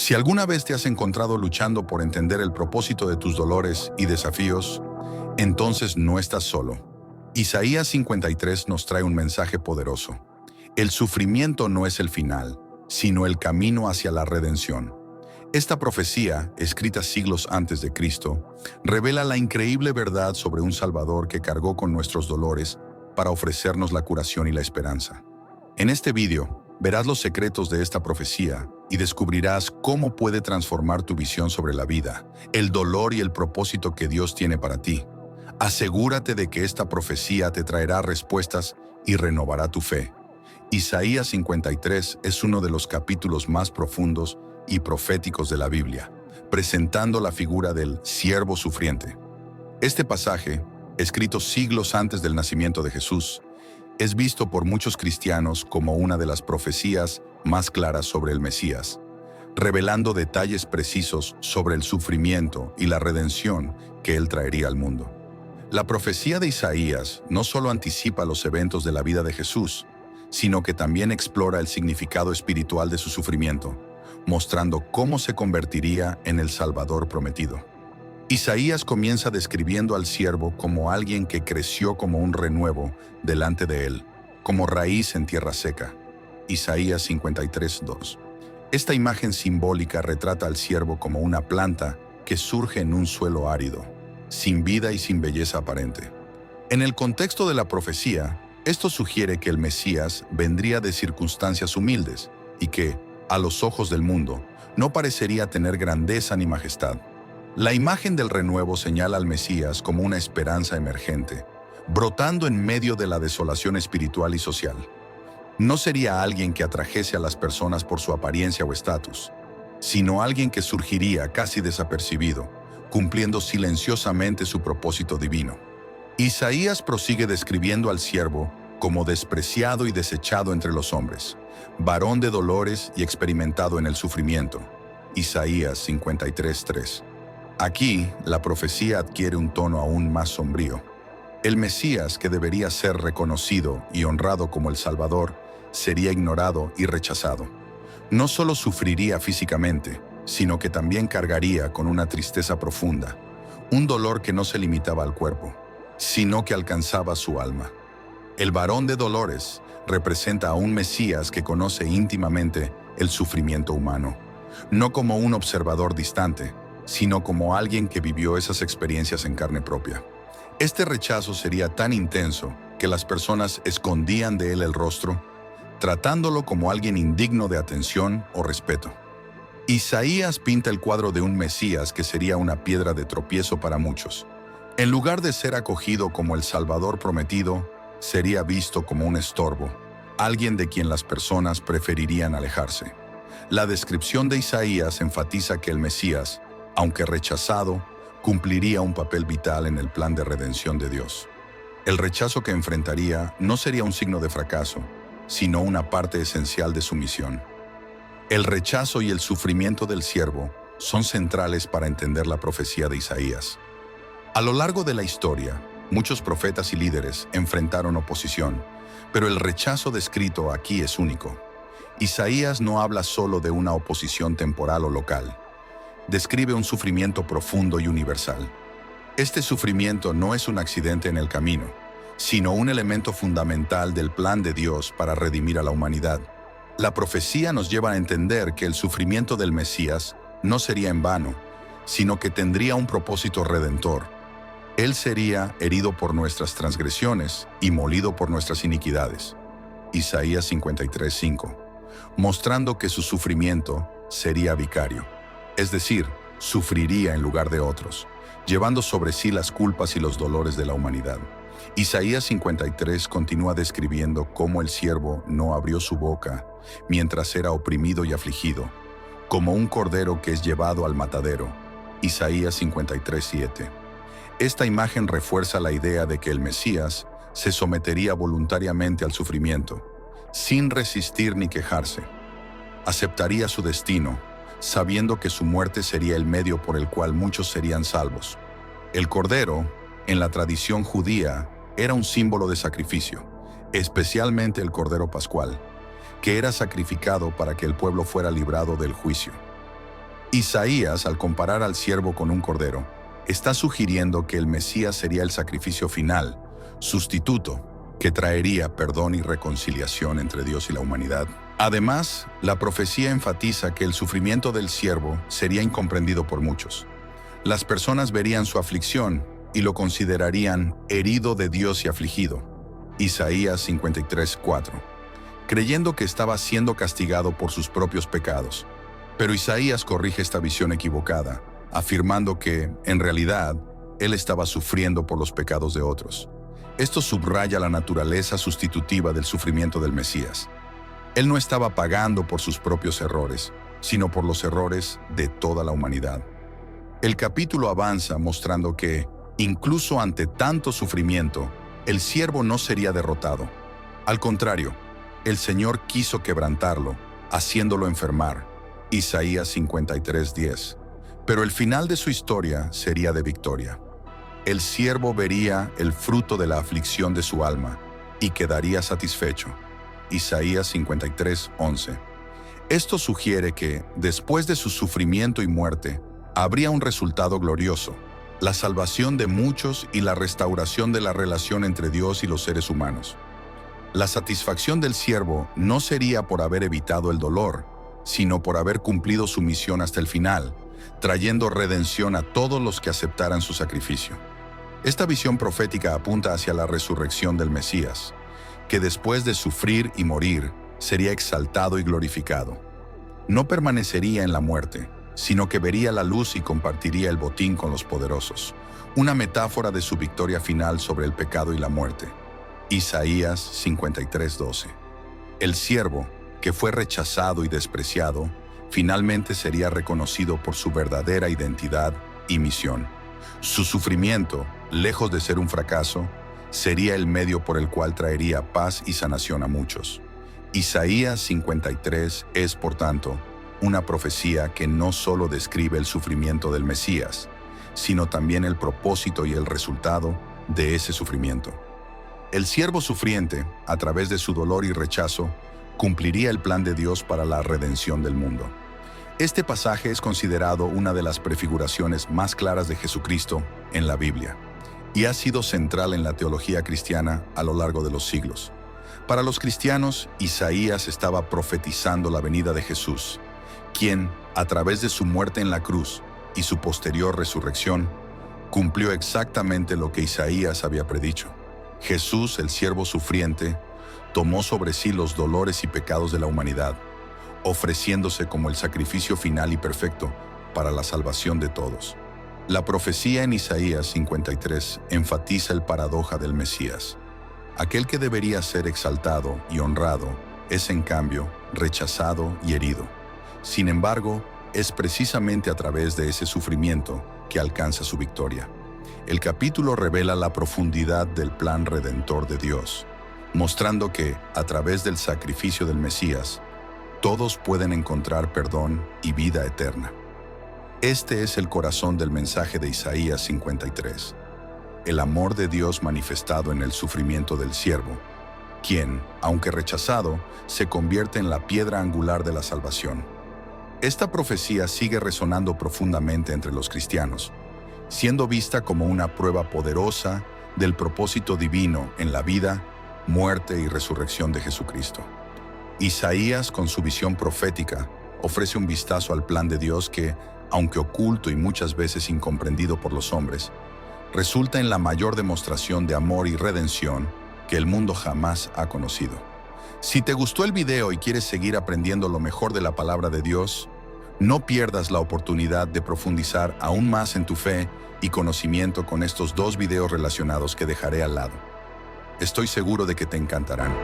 Si alguna vez te has encontrado luchando por entender el propósito de tus dolores y desafíos, entonces no estás solo. Isaías 53 nos trae un mensaje poderoso. El sufrimiento no es el final, sino el camino hacia la redención. Esta profecía, escrita siglos antes de Cristo, revela la increíble verdad sobre un Salvador que cargó con nuestros dolores para ofrecernos la curación y la esperanza. En este video, verás los secretos de esta profecía y descubrirás cómo puede transformar tu visión sobre la vida, el dolor y el propósito que Dios tiene para ti. Asegúrate de que esta profecía te traerá respuestas y renovará tu fe. Isaías 53 es uno de los capítulos más profundos y proféticos de la Biblia, presentando la figura del siervo sufriente. Este pasaje, escrito siglos antes del nacimiento de Jesús, es visto por muchos cristianos como una de las profecías más claras sobre el Mesías, revelando detalles precisos sobre el sufrimiento y la redención que él traería al mundo. La profecía de Isaías no solo anticipa los eventos de la vida de Jesús, sino que también explora el significado espiritual de su sufrimiento, mostrando cómo se convertiría en el Salvador prometido. Isaías comienza describiendo al siervo como alguien que creció como un renuevo delante de él, como raíz en tierra seca. Isaías 53:2. Esta imagen simbólica retrata al siervo como una planta que surge en un suelo árido, sin vida y sin belleza aparente. En el contexto de la profecía, esto sugiere que el Mesías vendría de circunstancias humildes y que, a los ojos del mundo, no parecería tener grandeza ni majestad. La imagen del renuevo señala al Mesías como una esperanza emergente, brotando en medio de la desolación espiritual y social. No sería alguien que atrajese a las personas por su apariencia o estatus, sino alguien que surgiría casi desapercibido, cumpliendo silenciosamente su propósito divino. Isaías prosigue describiendo al siervo como despreciado y desechado entre los hombres, varón de dolores y experimentado en el sufrimiento. Isaías 53:3. Aquí, la profecía adquiere un tono aún más sombrío. El Mesías, que debería ser reconocido y honrado como el Salvador, sería ignorado y rechazado. No solo sufriría físicamente, sino que también cargaría con una tristeza profunda, un dolor que no se limitaba al cuerpo, sino que alcanzaba su alma. El varón de dolores representa a un Mesías que conoce íntimamente el sufrimiento humano, no como un observador distante, sino como alguien que vivió esas experiencias en carne propia. Este rechazo sería tan intenso que las personas escondían de él el rostro, tratándolo como alguien indigno de atención o respeto. Isaías pinta el cuadro de un Mesías que sería una piedra de tropiezo para muchos. En lugar de ser acogido como el Salvador prometido, sería visto como un estorbo, alguien de quien las personas preferirían alejarse. La descripción de Isaías enfatiza que el Mesías, aunque rechazado, cumpliría un papel vital en el plan de redención de Dios. El rechazo que enfrentaría no sería un signo de fracaso, sino una parte esencial de su misión. El rechazo y el sufrimiento del siervo son centrales para entender la profecía de Isaías. A lo largo de la historia, muchos profetas y líderes enfrentaron oposición, pero el rechazo descrito aquí es único. Isaías no habla solo de una oposición temporal o local. Describe un sufrimiento profundo y universal. Este sufrimiento no es un accidente en el camino, sino un elemento fundamental del plan de Dios para redimir a la humanidad. La profecía nos lleva a entender que el sufrimiento del Mesías no sería en vano, sino que tendría un propósito redentor. Él sería herido por nuestras transgresiones y molido por nuestras iniquidades. Isaías 53:5, mostrando que su sufrimiento sería vicario. Es decir, sufriría en lugar de otros, llevando sobre sí las culpas y los dolores de la humanidad. Isaías 53 continúa describiendo cómo el siervo no abrió su boca mientras era oprimido y afligido, como un cordero que es llevado al matadero. Isaías 53:7. Esta imagen refuerza la idea de que el Mesías se sometería voluntariamente al sufrimiento, sin resistir ni quejarse. Aceptaría su destino, sabiendo que su muerte sería el medio por el cual muchos serían salvos. El cordero, en la tradición judía, era un símbolo de sacrificio, especialmente el cordero pascual, que era sacrificado para que el pueblo fuera librado del juicio. Isaías, al comparar al siervo con un cordero, está sugiriendo que el Mesías sería el sacrificio final, sustituto, que traería perdón y reconciliación entre Dios y la humanidad. Además, la profecía enfatiza que el sufrimiento del siervo sería incomprendido por muchos. Las personas verían su aflicción y lo considerarían herido de Dios y afligido. Isaías 53:4, creyendo que estaba siendo castigado por sus propios pecados. Pero Isaías corrige esta visión equivocada, afirmando que, en realidad, él estaba sufriendo por los pecados de otros. Esto subraya la naturaleza sustitutiva del sufrimiento del Mesías. Él no estaba pagando por sus propios errores, sino por los errores de toda la humanidad. El capítulo avanza mostrando que, incluso ante tanto sufrimiento, el siervo no sería derrotado. Al contrario, el Señor quiso quebrantarlo, haciéndolo enfermar. Isaías 53:10. Pero el final de su historia sería de victoria. El siervo vería el fruto de la aflicción de su alma y quedaría satisfecho. Isaías 53:11. Esto sugiere que, después de su sufrimiento y muerte, habría un resultado glorioso, la salvación de muchos y la restauración de la relación entre Dios y los seres humanos. La satisfacción del siervo no sería por haber evitado el dolor, sino por haber cumplido su misión hasta el final, trayendo redención a todos los que aceptaran su sacrificio. Esta visión profética apunta hacia la resurrección del Mesías, que después de sufrir y morir, sería exaltado y glorificado. No permanecería en la muerte, sino que vería la luz y compartiría el botín con los poderosos, una metáfora de su victoria final sobre el pecado y la muerte. Isaías 53:12. El siervo, que fue rechazado y despreciado, finalmente sería reconocido por su verdadera identidad y misión. Su sufrimiento, lejos de ser un fracaso, sería el medio por el cual traería paz y sanación a muchos. Isaías 53 es, por tanto, una profecía que no solo describe el sufrimiento del Mesías, sino también el propósito y el resultado de ese sufrimiento. El siervo sufriente, a través de su dolor y rechazo, cumpliría el plan de Dios para la redención del mundo. Este pasaje es considerado una de las prefiguraciones más claras de Jesucristo en la Biblia y ha sido central en la teología cristiana a lo largo de los siglos. Para los cristianos, Isaías estaba profetizando la venida de Jesús, quien, a través de su muerte en la cruz y su posterior resurrección, cumplió exactamente lo que Isaías había predicho. Jesús, el siervo sufriente, tomó sobre sí los dolores y pecados de la humanidad, ofreciéndose como el sacrificio final y perfecto para la salvación de todos. La profecía en Isaías 53 enfatiza el paradoja del Mesías. Aquel que debería ser exaltado y honrado es, en cambio, rechazado y herido. Sin embargo, es precisamente a través de ese sufrimiento que alcanza su victoria. El capítulo revela la profundidad del plan redentor de Dios, mostrando que, a través del sacrificio del Mesías, todos pueden encontrar perdón y vida eterna. Este es el corazón del mensaje de Isaías 53, el amor de Dios manifestado en el sufrimiento del siervo, quien, aunque rechazado, se convierte en la piedra angular de la salvación. Esta profecía sigue resonando profundamente entre los cristianos, siendo vista como una prueba poderosa del propósito divino en la vida, muerte y resurrección de Jesucristo. Isaías, con su visión profética, ofrece un vistazo al plan de Dios que, aunque oculto y muchas veces incomprendido por los hombres, resulta en la mayor demostración de amor y redención que el mundo jamás ha conocido. Si te gustó el video y quieres seguir aprendiendo lo mejor de la palabra de Dios, no pierdas la oportunidad de profundizar aún más en tu fe y conocimiento con estos 2 videos relacionados que dejaré al lado. Estoy seguro de que te encantarán.